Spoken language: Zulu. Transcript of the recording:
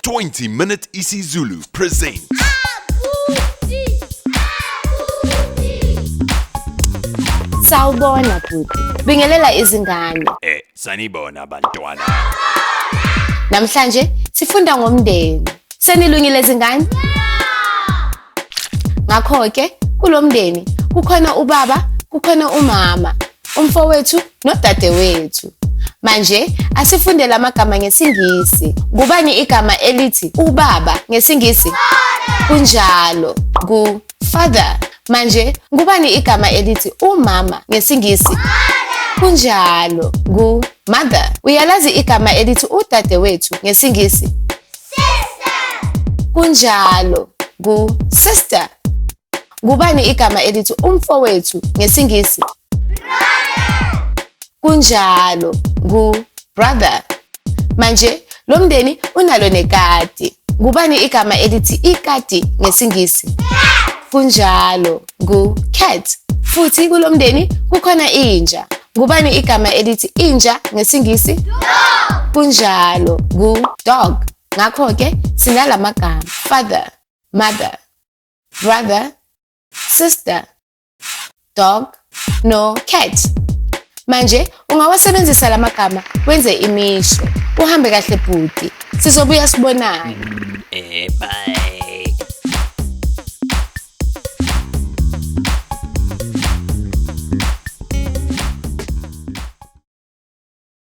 20-minute isiZulu presents Sawubona bhuti, bingelela izingane. sanibona bantwana. Namhlanje sifunda ngomndeni. Senilungile izingane? Ngakho ke kulomndeni kukhona ubaba, kukhona umama, umfowethu nodadewethu. Manje asifunde lamagama ngesingisi. Kubani igama elithi ubaba ngesingisi? Kunjalo, father. Manje ngubani igama elithi umama ngesingisi? Kunjalo, mother. Uyalazi igama elithi udadewethu ngesingisi? Sister. Kunjalo, sister. Kubani igama elithi umfowethu ngesingisi? Brother. Kunjalo, brother. Manje lo mndeni unalo nekati. Kubani igama elithi ikati ngesingisi? Kunjalo, cat. Futhi kulomndeni kukhona inja. Kubani igama elithi inja ngesingisi? Dog. Kunjalo, dog. Ngakho ke sinalamagama: father, mother, brother, sister, dog no cat. Manje ungawasebenzisa lamagama wenze imisho. Uhambe kahle bhuti. Sizobuya sibonana. Bye.